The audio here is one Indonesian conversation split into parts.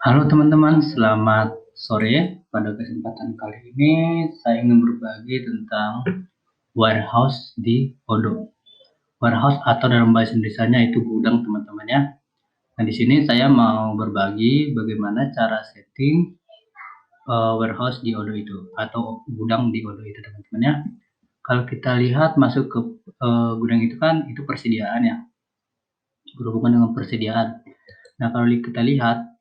Halo teman-teman, selamat sore. Pada kesempatan kali ini saya ingin berbagi tentang warehouse di Odoo. Warehouse atau dalam bahasa Indonesianya itu gudang teman-teman ya. Nah di sini saya mau berbagi bagaimana cara setting warehouse di Odoo itu atau gudang di Odoo itu teman-teman ya. Kalau kita lihat masuk ke gudang itu kan itu persediaan ya, berhubungan dengan persediaan. Nah kalau kita lihat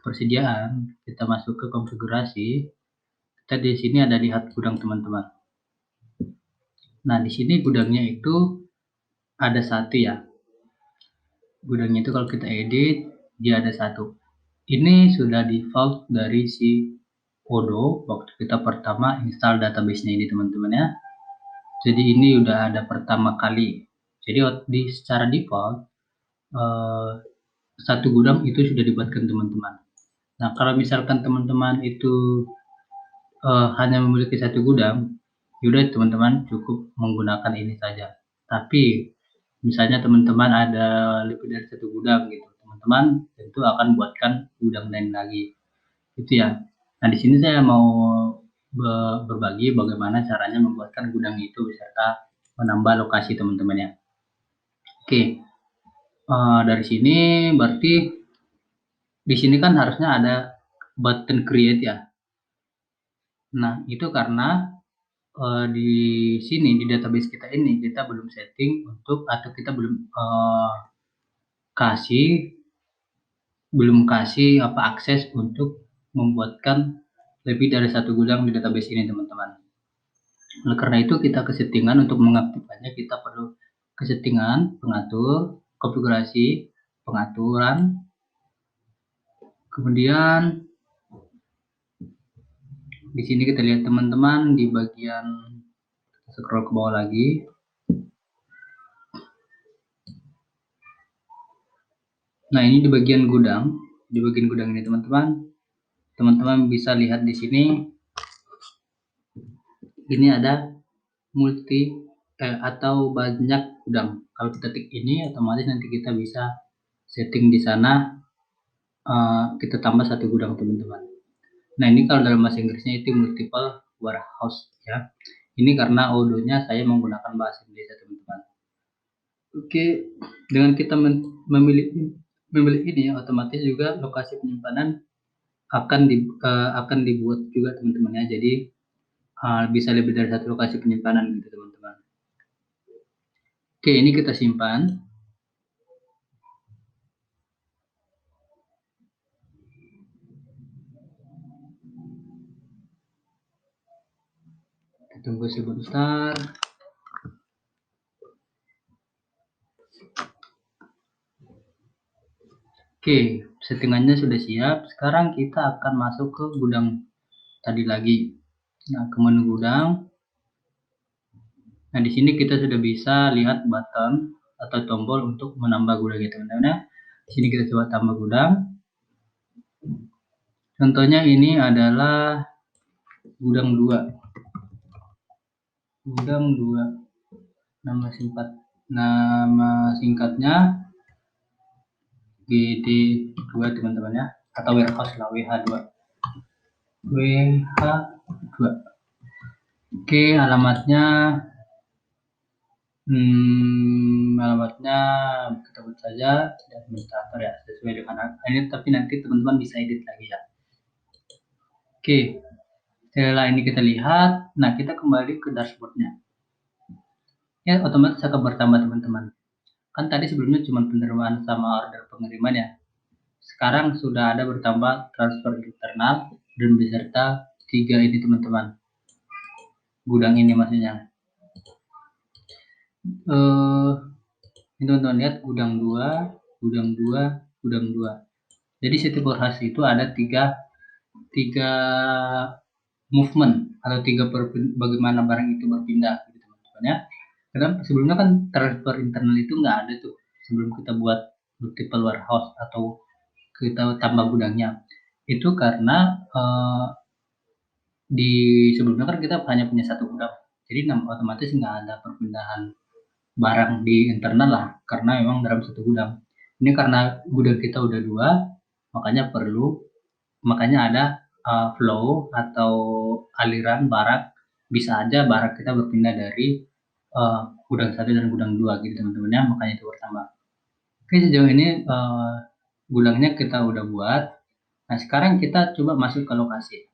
persediaan, kita masuk ke konfigurasi. Kita di sini ada lihat gudang teman-teman. Nah, di sini gudangnya itu ada satu ya. Gudangnya itu kalau kita edit, dia ada satu. Ini sudah default dari si Odoo waktu kita pertama install database-nya ini teman-teman ya. Jadi ini udah ada pertama kali. Jadi secara default satu gudang itu sudah dibuatkan teman-teman. Nah, kalau misalkan teman-teman itu hanya memiliki satu gudang, yaudah teman-teman cukup menggunakan ini saja. Tapi misalnya teman-teman ada lebih dari satu gudang gitu, teman-teman tentu akan buatkan gudang lain lagi, itu ya. Nah di sini saya mau berbagi bagaimana caranya membuatkan gudang itu beserta menambah lokasi teman-teman ya. Oke, dari sini berarti di sini kan harusnya ada button create ya. Nah itu karena di sini di database kita ini kita belum setting untuk atau kita kasih belum kasih akses untuk membuatkan lebih dari satu gudang di database ini teman-teman. Oleh karena itu kita ke settingan untuk mengaktifkannya kita perlu ke settingan, pengatur, konfigurasi, pengaturan, kemudian di sini kita lihat teman-teman di bagian scroll ke bawah lagi. Nah, ini di bagian gudang. Di bagian gudang ini teman-teman, teman-teman bisa lihat di sini ini ada multi atau banyak gudang. Kalau kita klik ini otomatis nanti kita bisa setting di sana kita tambah satu gudang teman-teman. Nah, ini kalau dalam bahasa Inggrisnya itu multiple warehouse ya. Ini karena Odoo-nya saya menggunakan bahasa Indonesia teman-teman. Oke, dengan kita memilih ini ya, otomatis juga lokasi penyimpanan akan dibuat juga teman-teman ya. Jadi bisa lebih dari satu lokasi penyimpanan gitu teman-teman. Oke, ini kita simpan. Kita tunggu sebentar. Oke, settingannya sudah siap. Sekarang kita akan masuk ke gudang tadi lagi. Nah, ke menu gudang. Nah, di sini kita sudah bisa lihat button atau tombol untuk menambah gudang ya teman-teman. Di sini kita coba tambah gudang. Contohnya ini adalah gudang 2. Gudang 2. Nama singkatnya GD2 teman-teman ya, atau warehouse lah WH2. WH2. Oke, alamatnya kita buat saja administrator ya, sesuai dengan ini, tapi nanti teman-teman bisa edit lagi ya. Oke, setelah ini kita lihat, nah kita kembali ke dashboardnya ya, otomatis akan bertambah teman-teman. Kan tadi sebelumnya cuma penerimaan sama order pengiriman ya, sekarang sudah ada bertambah transfer internal dan beserta 3 ini teman-teman, gudang ini maksudnya. Ini teman-teman lihat gudang 2, gudang 2, gudang 2. Jadi setiap warehouse itu ada tiga movement atau bagaimana barang itu berpindah gitu teman-teman ya. Karena sebelumnya kan transfer internal itu nggak ada tuh sebelum kita buat multiple warehouse atau kita tambah gudangnya. Itu karena di sebelumnya kan kita hanya punya satu gudang, jadi otomatis nggak ada perpindahan barang di internal lah, karena memang dalam satu gudang. Ini karena gudang kita udah 2, makanya perlu makanya ada flow atau aliran barang. Bisa aja barang kita berpindah dari gudang 1 dan gudang 2 gitu teman-teman ya, makanya itu bertambah. Oke, sejauh ini gudangnya kita udah buat. Nah, sekarang kita coba masuk ke lokasi.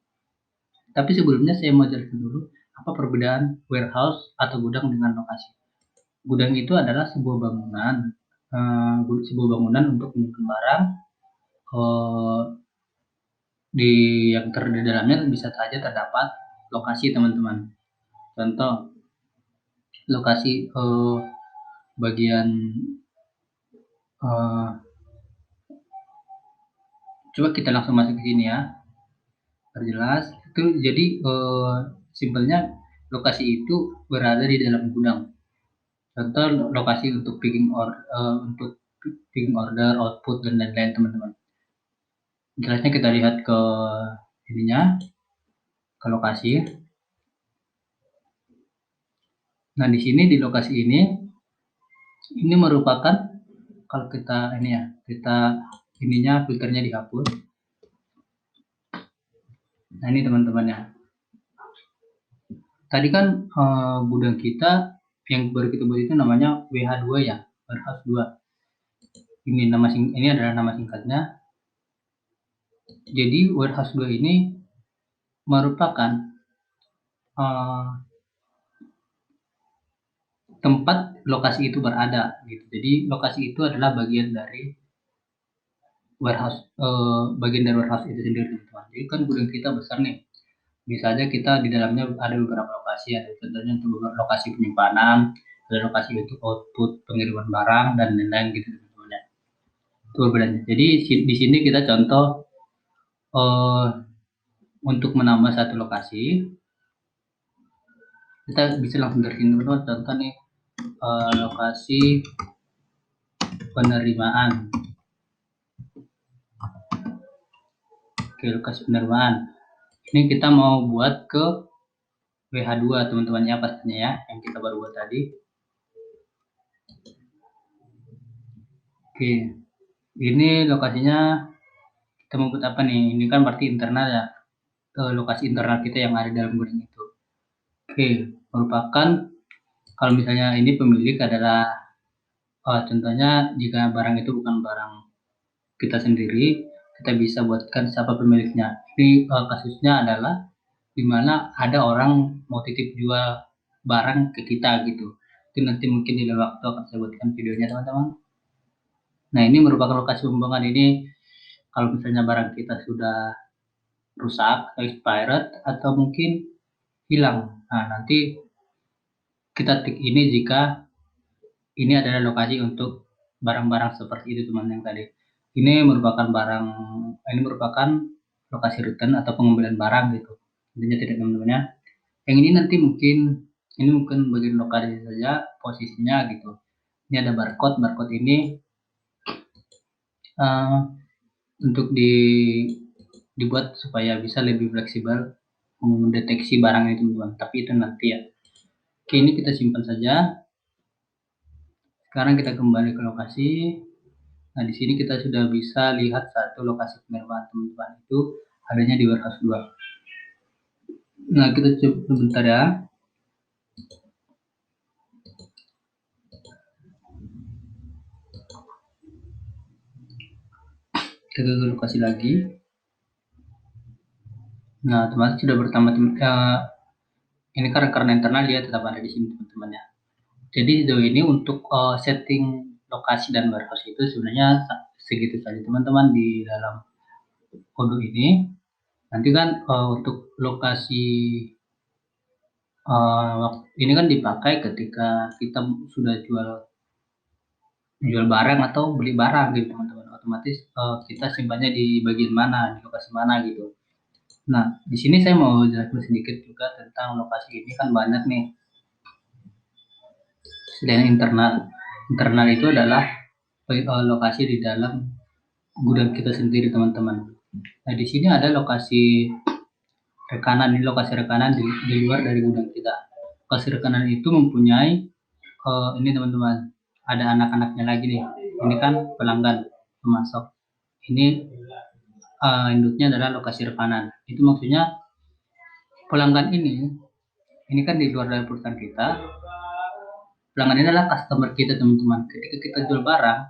Tapi sebelumnya saya mau jelaskan dulu apa perbedaan warehouse atau gudang dengan lokasi. Gudang itu adalah sebuah bangunan, untuk menyimpan barang. Di yang di dalamnya bisa saja terdapat lokasi teman-teman. Contoh lokasi bagian coba kita langsung masuk ke sini ya, perjelas. Itu jadi simpelnya lokasi itu berada di dalam gudang. Contoh lokasi untuk picking order, output dan lain-lain teman-teman. Jelasnya kita lihat ke ininya, ke lokasi. Nah, di sini di lokasi ini merupakan kalau kita ini ya, kita ininya filternya dihapus. Nah, ini teman-teman ya. Tadi kan gudang kita yang baru kita buat itu namanya WH2 ya, warehouse 2. Ini adalah nama singkatnya. Jadi warehouse 2 ini merupakan tempat lokasi itu berada gitu. Jadi lokasi itu adalah bagian dari warehouse itu sendiri teman-teman. Jadi kan gudang kita besar nih. Bisa aja kita di dalamnya ada beberapa lokasi, ada contohnya untuk lokasi penyimpanan, ada lokasi untuk output pengiriman barang dan lain-lain gitu teman-teman. Itu bedanya. Jadi di sini kita contoh untuk menambah satu lokasi, kita bisa langsung dari sini teman-teman. Contoh nih lokasi penerimaan. Oke, lokasi penerimaan. Ini kita mau buat ke WH2 teman-teman ya pastinya ya, yang kita baru buat tadi. Oke, ini lokasinya kita mau buat apa nih? Ini kan berarti internal ya, lokasi internal kita yang ada dalam gudang itu. Oke, merupakan kalau misalnya ini pemilik adalah contohnya jika barang itu bukan barang kita sendiri, kita bisa buatkan siapa pemiliknya. Ini kasusnya adalah dimana ada orang mau titip jual barang ke kita gitu. Itu nanti mungkin di waktu akan saya buatkan videonya teman-teman. Nah, ini merupakan lokasi pembuangan. Ini kalau misalnya barang kita sudah rusak, expired, atau mungkin hilang. Nah, nanti kita tik ini jika ini adalah lokasi untuk barang-barang seperti itu teman yang tadi. Ini merupakan lokasi return atau pengambilan barang gitu. Intinya tidak teman-teman ya. Yang ini nanti mungkin bagian lokasi saja posisinya gitu. Ini ada barcode ini untuk dibuat supaya bisa lebih fleksibel mendeteksi barang itu teman-teman. Tapi itu nanti ya. Oke, ini kita simpan saja. Sekarang kita kembali ke lokasi. Nah, di sini kita sudah bisa lihat satu lokasi penerimaan teman-teman itu adanya di warehouse 2. Nah, kita coba sebentar ya. Kita ke lokasi lagi. Nah, teman-teman sudah bertambah ini karena internal dia tetap ada di sini teman-teman ya. Jadi sejauh ini untuk setting lokasi dan warehouse itu sebenarnya segitu saja teman-teman di dalam Odoo ini. Nanti kan untuk lokasi ini kan dipakai ketika kita sudah jual barang atau beli barang gitu teman-teman. Otomatis kita simpannya di bagian mana, di lokasi mana gitu. Nah, di sini saya mau jelaskan sedikit juga tentang lokasi ini kan banyak nih. Selain internal. Internal itu adalah lokasi di dalam gudang kita sendiri teman-teman. Nah, di sini ada lokasi rekanan, ini lokasi rekanan di luar dari gudang kita. Lokasi rekanan itu mempunyai ini teman-teman, ada anak-anaknya lagi nih. Ini kan pelanggan pemasok. Ini induknya adalah lokasi rekanan. Itu maksudnya pelanggan ini kan di luar dari perusahaan kita, pelanggan ini adalah customer kita teman-teman. Ketika kita jual barang,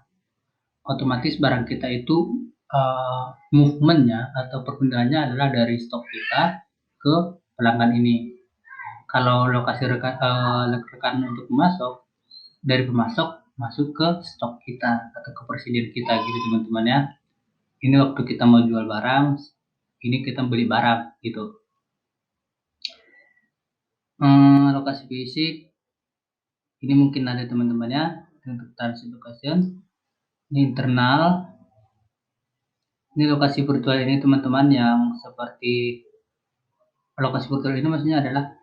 otomatis barang kita itu movementnya atau perpindahannya adalah dari stok kita ke pelanggan ini. Kalau lokasi rekanan untuk pemasok, dari pemasok masuk ke stok kita atau ke persediaan kita gitu teman-teman ya. Ini waktu kita mau jual barang, ini kita beli barang gitu. Lokasi fisik ini mungkin ada teman-temannya untuk transit location. Ini internal. Ini lokasi virtual ini teman-teman yang seperti lokasi virtual ini maksudnya adalah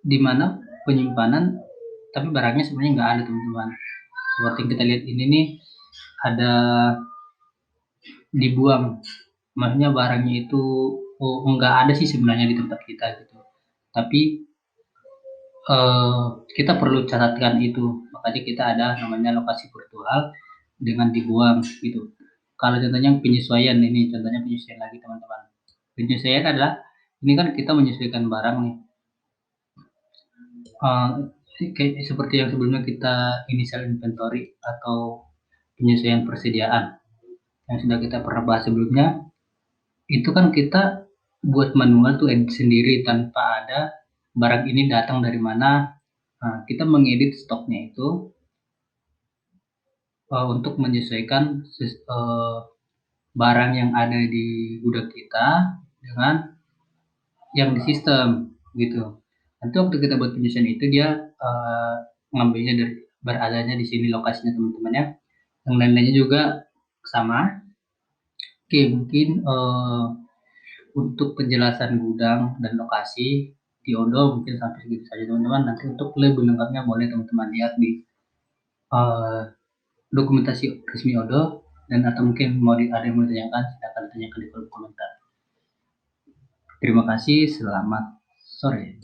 di mana penyimpanan tapi barangnya sebenarnya nggak ada teman-teman. Seperti yang kita lihat ini nih ada dibuang, maksudnya barangnya itu nggak ada sih sebenarnya di tempat kita gitu. Tapi kita perlu catatkan itu, makanya kita ada namanya lokasi virtual dengan dibuang gitu. Kalau contohnya penyesuaian ini, contohnya penyesuaian lagi teman-teman. Penyesuaian adalah ini kan kita menyesuaikan barang nih. Kayak seperti yang sebelumnya kita initial inventory atau penyesuaian persediaan yang sudah kita pernah bahas sebelumnya, itu kan kita buat manual tuh edit sendiri tanpa ada barang ini datang dari mana. Nah, kita mengedit stoknya itu untuk menyesuaikan barang yang ada di gudang kita dengan yang di sistem gitu. Nanti waktu kita buat penyesuaian itu dia ngambilnya dari beradanya di sini lokasinya teman-teman ya. Yang lain-lainnya juga sama. Oke, mungkin untuk penjelasan gudang dan lokasi di Odo mungkin sampai segitu saja teman-teman. Nanti untuk lebih lengkapnya boleh teman-teman lihat di uh, dokumentasi resmi Odo, dan atau mungkin ada yang mau ditanyakan silakan tanyakan di kolom komentar. Terima kasih, selamat sore.